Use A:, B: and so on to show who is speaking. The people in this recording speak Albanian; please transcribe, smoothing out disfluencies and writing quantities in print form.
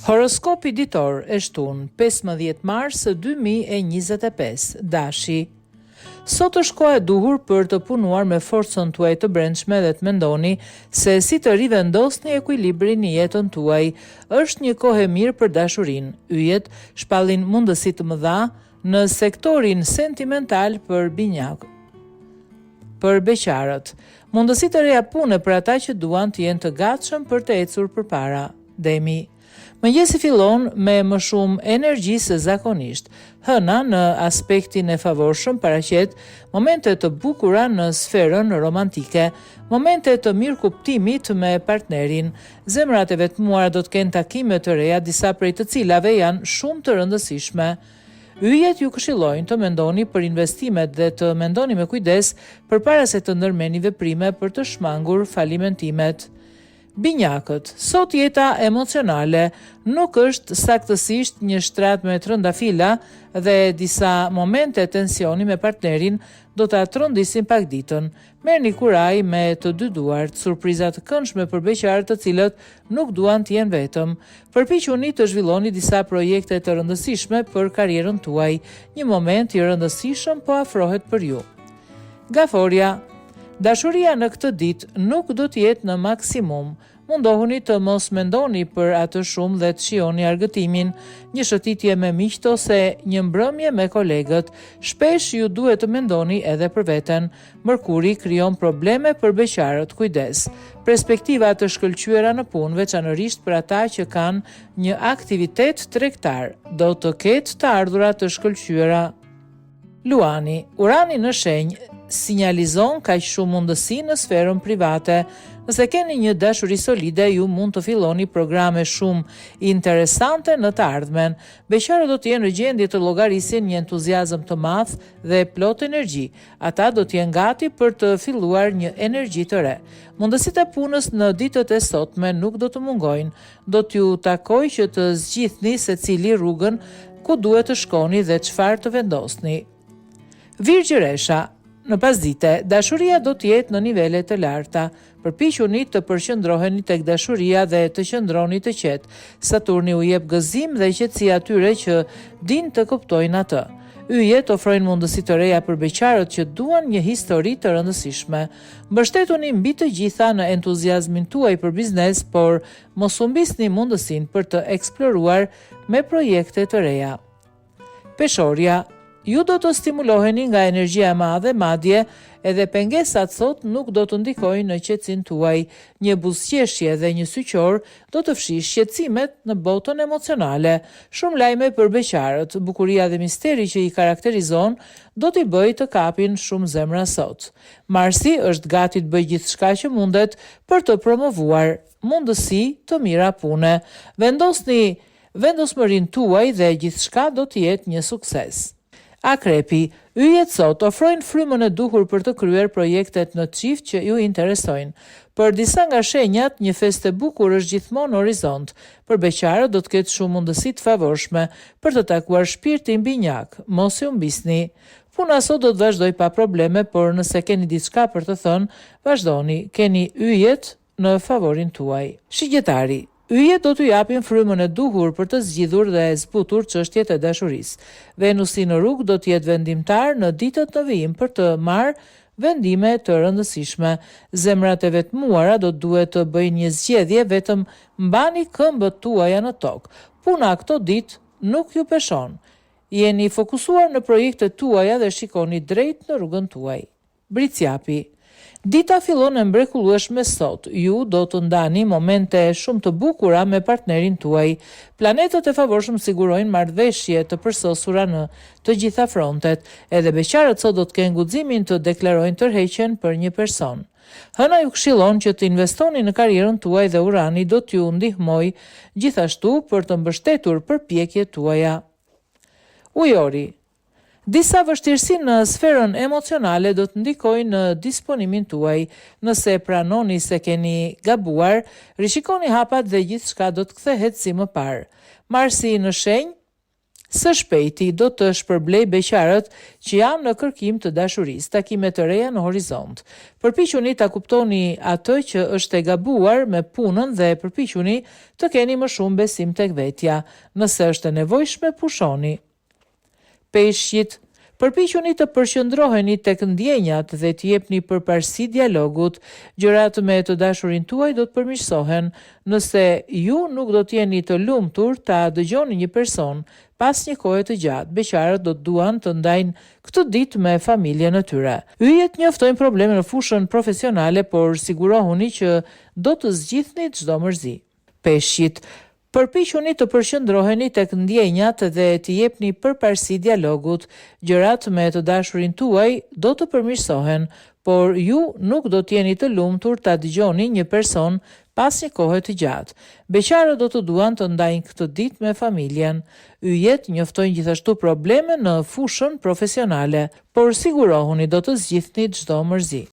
A: Horoskopi ditor e shtunë 15 mars 2025, Dashi. Sot është koha e duhur për të punuar me forcën tuaj të brendshme dhe të mendoni se si të rivendosni ekuilibrin në jetën tuaj. Është një kohë e mirë për dashurinë. Yjet shpallin mundësi të mëdha në sektorin sentimental për binjak. Për beqarët, mundësi të reja pune për ata që duan të jenë të gatshëm për të ecur përpara. Demi. Mëngjesi fillon me më shumë energji se zakonisht. Hëna në aspektin e favorshëm paraqet momente të bukura në sferën romantike, momente të mirë kuptimit me partnerin. Zemrat e vetmuara do të kenë takime të reja, disa prej të cilave janë shumë të rëndësishme. Yjet ju këshillojnë të mendoni për investimet dhe të mendoni me kujdes përpara se të ndërmeni veprime për të shmangur falimentimet. Binjakët, sot jeta emocionale nuk është saktësisht një shtrat me trëndafila dhe disa momente tensioni me partnerin do të trëndisin pak ditën. Merrni kuraj me të dy duart, surprizat të këndshme për beqarët të cilët nuk duan të jenë vetëm. Përpiquni të zhvilloni disa projekte të rëndësishme për karrierën tuaj. Një moment i rëndësishëm po afrohet për ju. Gaforia. Dashuria në këtë ditë nuk do të jetë në maksimum. Mundohuni të mos mendoni për atë shumë dhe të shihoni argëtimin, një shëtitje me miqt ose një mbrëmje me kolegët. Shpesh ju duhet të mendoni edhe për veten. Mërkuri krijon probleme për beqarët, kujdes. Perspektiva të shkëlqyera në punë, veçanërisht për ata që kanë një aktivitet tregtar, do të ketë të ardhurat të shkëlqyera. Luani, Urani në shenjë sinjalizon kaq shumë mundësi në sferën private. Nëse keni një dashuri solide, ju mund të filloni programe shumë interesante në të ardhmen. Beqarët do të jenë në gjendje të llogarisin një entuziazëm të madh dhe plot energji. Ata do të jenë gati për të filluar një energji të re. Mundësitë e punës në ditët e sotme nuk do të mungojnë. Do t'ju takojë që të zgjidhni secili rrugën ku duhet të shkoni dhe çfarë të vendosni. Virgjëresha. Në pasdite, dashuria do të jetë në nivele të larta. Përpiquni të përqendroheni tek dashuria dhe të qëndroni të qetë. Saturni u jep gëzim dhe qetësi atyre që din të kuptojnë atë. Yjet ofrojnë mundësi të reja për beqarët që duan një histori të rëndësishme. Mbështetuni mbi të gjitha në entuziazmin tuaj për biznes, por mos humbisni mundësinë për të eksploruar me projekte të reja. Peshorja. Ju do të stimuloheni nga energjia e madhe, madje edhe pengesat sot nuk do të ndikojnë në qetësinë tuaj. Një buzëqeshje dhe një syqor do të fshijë shqetësimet në botën emocionale. Shumë lajme për beqarët, bukuria dhe misteri që i karakterizon do t'i bëjë të kapin shumë zemra sot. Marsi është gati të bëjë gjithçka që mundet për të promovuar mundësi të mira pune. Vendosni vendosmërinë tuaj dhe gjithçka do të jetë një sukses. Akrepi, yjet sot ofrojnë frymën e duhur për të kryer projektet në çift që ju interesojnë. Për disa nga shenjat, një festë e bukur është gjithmonë në horizont. Për beqarët do të ketë shumë mundësi të favorshme për të takuar shpirtin binjak. Mos ju humbisni. Puna sot do të vazhdoj pa probleme, por nëse keni diçka për të thënë, vazhdoni. Keni yjet në favorin tuaj. Shigjetari. Yjet do t'u japin frymën e duhur për të zgjidhur dhe zbutur çështjet e dashurisë. Venusi në rrugë do të jetë vendimtar në ditët në vijim për të marrë vendime të rëndësishme. Zemrat e vetmuara do duhet të bëjnë një zgjedhje, vetëm mbani këmbët tuaja në tokë. Puna këto ditë nuk ju peshon. Jeni fokusuar në projektet tuaja dhe shikoni drejt në rrugën tuaj. Briciapi. Dita fillon e mrekullueshme sot. Ju do të ndani momente shumë të bukura me partnerin tuaj. Planetët e favorshëm sigurojnë marrëveshje të përsosura në të gjitha frontet. Edhe beqarët sot do të kenë guximin të deklarojnë tërheqjen për një person. Hëna ju këshillon që të investoni në karrierën tuaj dhe Urani do t'ju ndihmojë gjithashtu për të mbështetur përpjekjet tuaja. Ujori. Disa vështirësi në sferën emocionale do të ndikojnë në disponimin tuaj. Nëse pranoni se keni gabuar, rishikoni hapat dhe gjithçka do të kthehet si më parë. Marsi në shenjë Së shpejti do të shpërblej beqarët që janë në kërkim të dashurisë, takime të reja në horizont. Përpiquni ta kuptoni atë që është e gabuar me punën dhe përpiquni të keni më shumë besim tek vetja. Nëse është e nevojshme, pushoni. Peshqit, përpiquni të përqendroheni tek ndjenjat dhe të jepni përparësi dialogut. Gjërat me të dashurin tuaj do të përmirësohen. Nëse ju nuk do të jeni të lumtur ta dëgjoni një person pas një kohe të gjatë, beqarët do të duan të ndajnë këtë ditë me familjen e tyre. Yjet njoftojnë probleme në fushën profesionale, por sigurohuni që do të zgjidhni çdo mërzi. Peshqit, përpiquni të përqendroheni tek ndjenjat dhe të jepni përparësi dialogut. Gjërat me të dashurin tuaj do të përmirësohen, por ju nuk do të jeni të lumtur ta dëgjoni një person pas një kohe të gjatë. Beqarët do të duan të ndajnë këtë ditë me familjen. Yjet njoftojnë gjithashtu probleme në fushën profesionale, por sigurohuni do të zgjidhni çdo mërzi.